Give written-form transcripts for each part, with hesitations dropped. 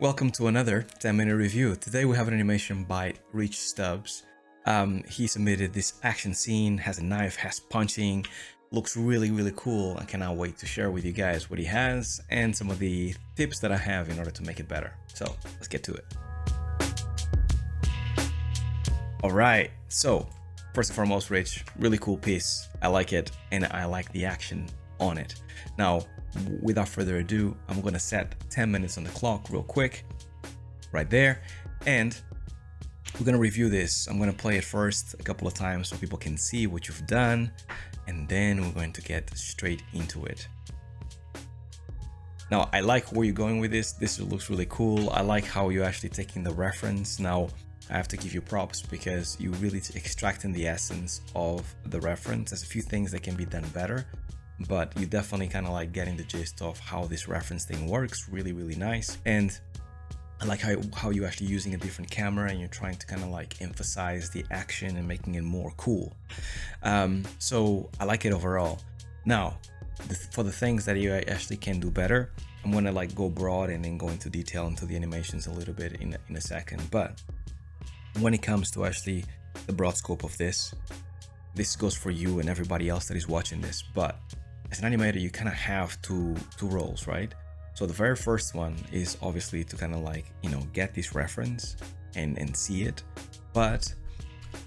Welcome to another 10-minute review. Today we have an animation by Stubbs. He submitted this action scene, has a knife, has punching, looks really cool. I cannot wait to share with you guys what he has and some of the tips that I have in order to make it better. So let's get to it. Alright, so first and foremost, Rich, really cool piece. I like it and I like the action on it. Now, without further ado, I'm gonna set 10 minutes on the clock real quick, right there, and we're gonna review this. I'm gonna play it first a couple of times so people can see what you've done, and then we're going to get straight into it. Now, I like where you're going with this. This looks really cool. I like how you're actually taking the reference. Now, I have to give you props because you really extracting the essence of the reference. There's a few things that can be done better, but you definitely kind of like getting the gist of how this reference thing works. Really nice. And I like how you're actually using a different camera and you're trying to kind of like emphasize the action and making it more cool. So I like it overall. Now, for the things that you actually can do better, I'm gonna like go broad and then go into detail into the animations a little bit in a second. But when it comes to actually the broad scope of this goes for you and everybody else that is watching this. But as an animator, you kind of have two roles, right? So the very first one is obviously to kind of like, you know, get this reference and see it. But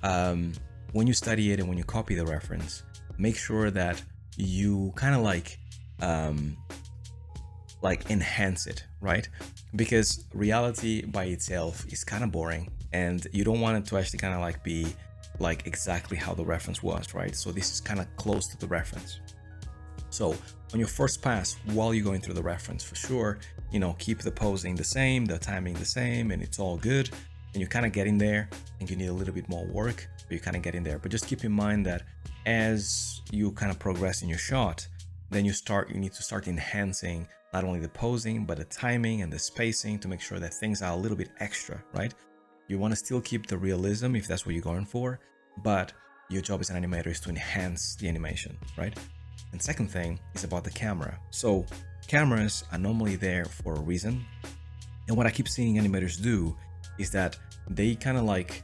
when you study it and when you copy the reference, make sure that you kind of like enhance it, right? Because reality by itself is kind of boring and you don't want it to actually kind of like be like exactly how the reference was, right? So this is kind of close to the reference. So on your first pass, while you're going through the reference, for sure, you know, keep the posing the same, the timing the same, and it's all good. And you're kind of getting there and you need a little bit more work, but you're kind of getting there. But just keep in mind that as you kind of progress in your shot, then you need to start enhancing not only the posing, but the timing and the spacing to make sure that things are a little bit extra, right? You want to still keep the realism if that's what you're going for, but your job as an animator is to enhance the animation, right? And second thing is about the camera. So cameras are normally there for a reason. And what I keep seeing animators do is that they kind of like,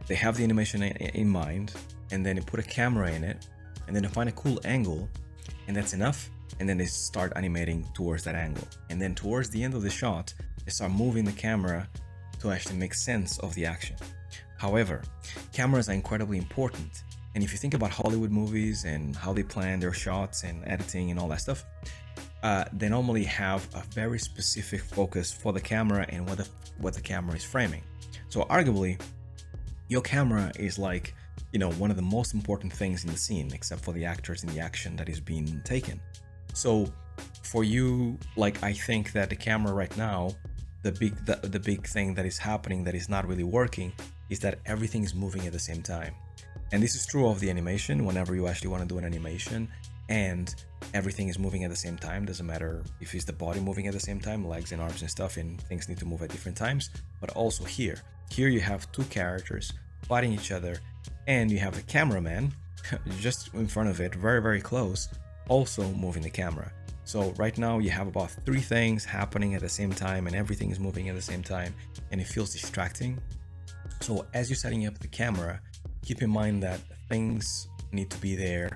they have the animation in mind and then they put a camera in it and then they find a cool angle and that's enough. And then they start animating towards that angle. And then towards the end of the shot, they start moving the camera to actually make sense of the action. However, cameras are incredibly important. And if you think about Hollywood movies and how they plan their shots and editing and all that stuff, they normally have a very specific focus for the camera and what the camera is framing. So arguably, your camera is like, you know, one of the most important things in the scene, except for the actors and the action that is being taken. So for you, like, I think that the camera right now, the big thing that is happening that is not really working is that everything is moving at the same time. And this is true of the animation. Whenever you actually want to do an animation and everything is moving at the same time, doesn't matter if it's the body moving at the same time, legs and arms and stuff, and things need to move at different times. But also here you have two characters fighting each other and you have a cameraman just in front of it, very close, also moving the camera. So right now you have about three things happening at the same time and everything is moving at the same time and it feels distracting. So as you're setting up the camera, keep in mind that things need to be there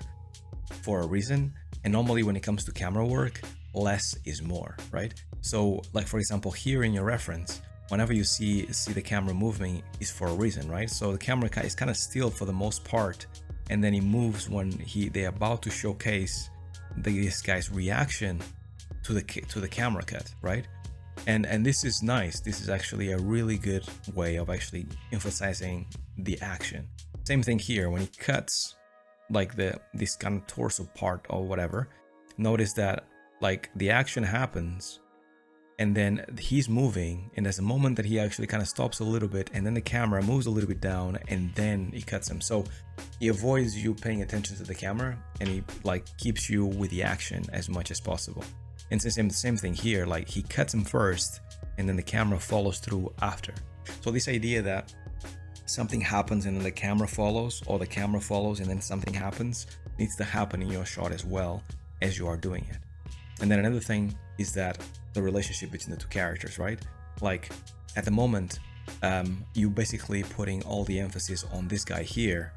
for a reason. And normally when it comes to camera work, less is more, right? So like, for example, here in your reference, whenever you see the camera moving is for a reason, right? So the camera is kind of still for the most part. And then it moves when they're about to showcase this guy's reaction to the camera cut, right? And this is nice. This is actually a really good way of actually emphasizing the action. Same thing here, when he cuts like this kind of torso part or whatever, notice that like the action happens and then he's moving and there's a moment that he actually kind of stops a little bit and then the camera moves a little bit down and then he cuts him. So he avoids you paying attention to the camera and he like keeps you with the action as much as possible. And the same thing here, like he cuts him first and then the camera follows through after. So this idea that something happens and then the camera follows, or the camera follows and then something happens, needs to happen in your shot as well as you are doing it. And then another thing is that the relationship between the two characters, right? Like at the moment, you basically putting all the emphasis on this guy here,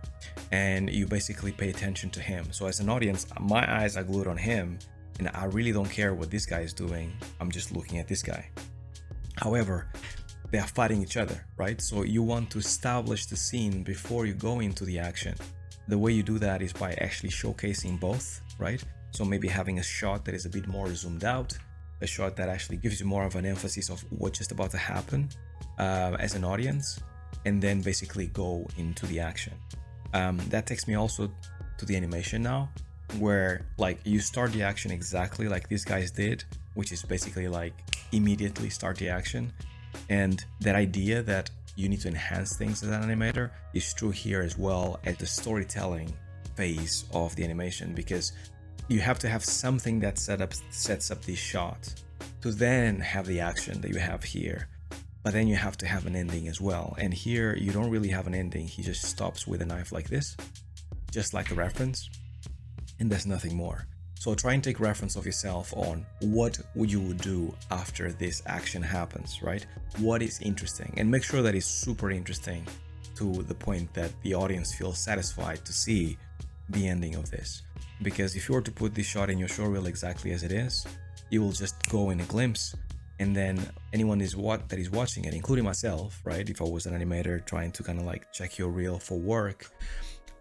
and you basically pay attention to him. So as an audience, my eyes are glued on him, and I really don't care what this guy is doing. I'm just looking at this guy. However, they are fighting each other, right? So you want to establish the scene before you go into the action. The way you do that is by actually showcasing both, right? So maybe having a shot that is a bit more zoomed out, a shot that actually gives you more of an emphasis of what's just about to happen as an audience, and then basically go into the action. That takes me also to the animation now, where like you start the action exactly like these guys did, which is basically like immediately start the action. And that idea that you need to enhance things as an animator is true here as well at the storytelling phase of the animation, because you have to have something that sets up this shot to then have the action that you have here. But then you have to have an ending as well. And here you don't really have an ending. He just stops with a knife like this, just like the reference, and there's nothing more. So try and take reference of yourself on what you would do after this action happens, right? What is interesting, and make sure that it's super interesting to the point that the audience feels satisfied to see the ending of this. Because if you were to put this shot in your showreel exactly as it is, you will just go in a glimpse, and then anyone that is watching it, including myself, right? If I was an animator trying to kind of like check your reel for work,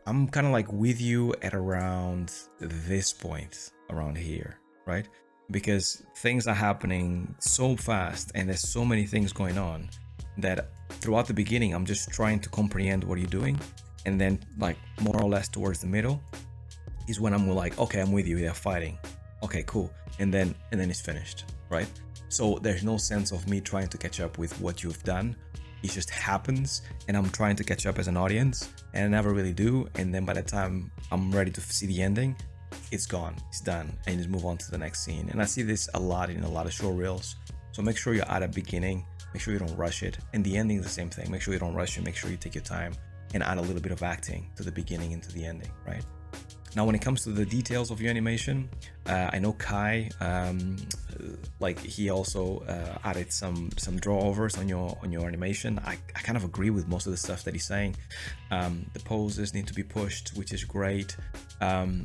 I'm kind of like with you at around this point, around here, right? Because things are happening so fast and there's so many things going on that throughout the beginning, I'm just trying to comprehend what you're doing. And then like more or less towards the middle is when I'm like, okay, I'm with you, they're fighting. Okay, cool. And then it's finished, right? So there's no sense of me trying to catch up with what you've done. It just happens, and I'm trying to catch up as an audience, and I never really do. And then by the time I'm ready to see the ending, it's gone, it's done, and you just move on to the next scene. And I see this a lot in a lot of show reels. So make sure you're at a beginning, make sure you don't rush it, and the ending is the same thing. Make sure you don't rush it, make sure you take your time and add a little bit of acting to the beginning and to the ending, right? Now, when it comes to the details of your animation, I know Kai, like he also added some drawovers on your animation. I kind of agree with most of the stuff that he's saying. The poses need to be pushed, which is great.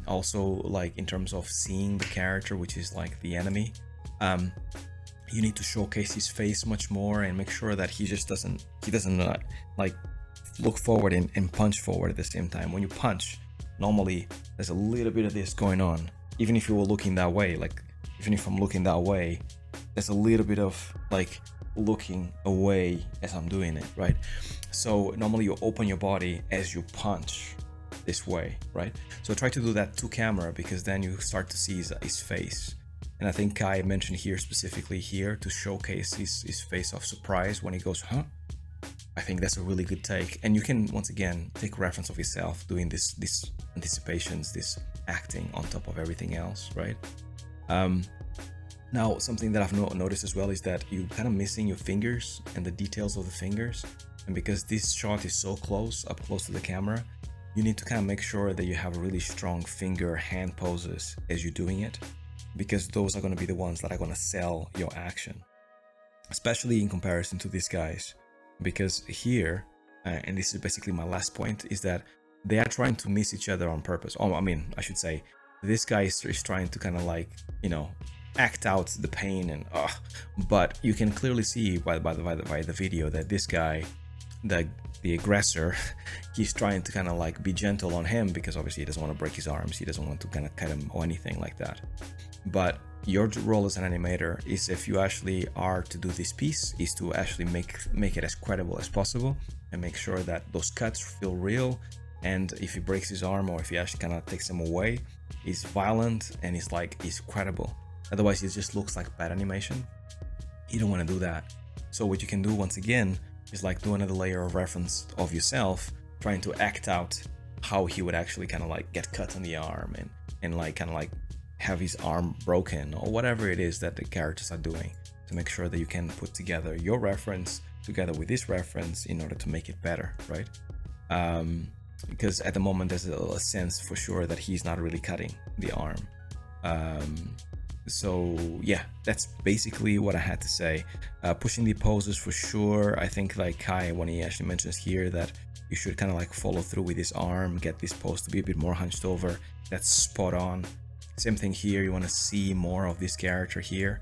Also, like in terms of seeing the character, which is like the enemy, you need to showcase his face much more and make sure that he doesn't like look forward and punch forward at the same time. When you punch, normally there's a little bit of this going on. Even if you were looking that way, like even if I'm looking that way, there's a little bit of like looking away as I'm doing it, right? So normally you open your body as you punch this way, right? So try to do that to camera, because then you start to see his face. And I think Kai mentioned here specifically here to showcase his face of surprise when he goes, huh? I think that's a really good take. And you can, once again, take reference of yourself doing this anticipations, this acting on top of everything else, right? Now, something that I've noticed as well is that you're kind of missing your fingers and the details of the fingers. And because this shot is so close, up close to the camera, you need to kind of make sure that you have really strong finger hand poses as you're doing it, because those are going to be the ones that are going to sell your action, especially in comparison to these guys. Because here, and this is basically my last point, is that they are trying to miss each other on purpose. Oh, I mean, I should say, this guy is trying to kind of like, you know, act out the pain and but you can clearly see by the video that this guy, the aggressor, he's trying to kind of like be gentle on him, because obviously he doesn't want to break his arms, he doesn't want to kind of cut him or anything like that. But your role as an animator is, if you actually are to do this piece, is to actually make it as credible as possible and make sure that those cuts feel real. And if he breaks his arm, or if he actually kind of takes him away, he's violent and he's credible. Otherwise, it just looks like bad animation. You don't want to do that. So what you can do, once again, is like do another layer of reference of yourself, trying to act out how he would actually kind of like get cut on the arm and like kind of like have his arm broken, or whatever it is that the characters are doing, to make sure that you can put together your reference together with this reference in order to make it better, right? Because at the moment there's a sense for sure that he's not really cutting the arm. So yeah, that's basically what I had to say. Pushing the poses for sure. I think like Kai, when he actually mentions here that you should kind of like follow through with his arm, get this pose to be a bit more hunched over. That's spot on. Same thing here, you want to see more of this character here.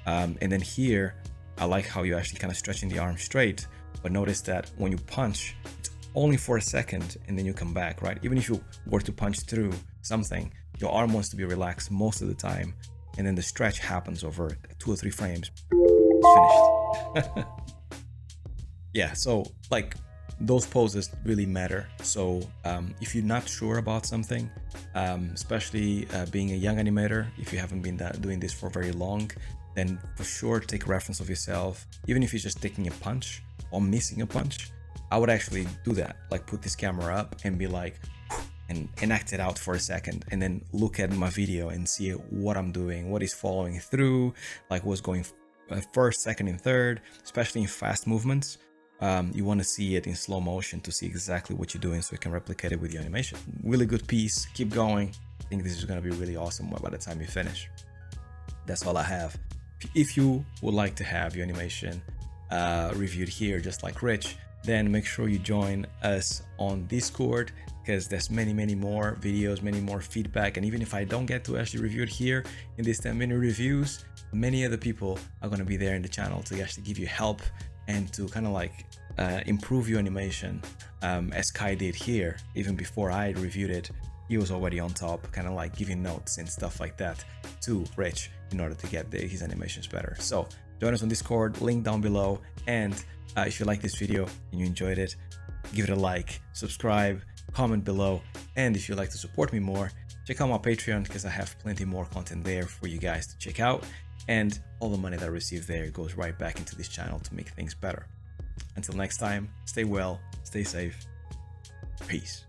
And then here, I like how you're actually kind of stretching the arm straight, but notice that when you punch, it's only for a second and then you come back, right? Even if you were to punch through something, your arm wants to be relaxed most of the time, and then the stretch happens over 2 or 3 frames. It's finished. Yeah, so like those poses really matter. So if you're not sure about something, especially being a young animator, if you haven't been doing this for very long, then for sure take reference of yourself. Even if you're just taking a punch or missing a punch, I would actually do that, like put this camera up and be like, and act it out for a second, and then look at my video and see what I'm doing, what is following through, like what's going first, second, and third, especially in fast movements. You want to see it in slow motion to see exactly what you're doing so you can replicate it with your animation. Really good piece, keep going. I think this is going to be really awesome by the time you finish. That's all I have. If you would like to have your animation reviewed here just like Rich, then make sure you join us on Discord, because there's many more videos, many more feedback, and even if I don't get to actually review it here in these 10-minute reviews, many other people are going to be there in the channel to actually give you help and to kind of like improve your animation, as Kai did here. Even before I reviewed it, he was already on top, kind of like giving notes and stuff like that to Rich in order to get his animations better. So join us on Discord, link down below, and if you like this video and you enjoyed it, give it a like, subscribe, comment below, and if you'd like to support me more, check out my Patreon, because I have plenty more content there for you guys to check out, and all the money that I receive there goes right back into this channel to make things better. Until next time, stay well, stay safe, peace.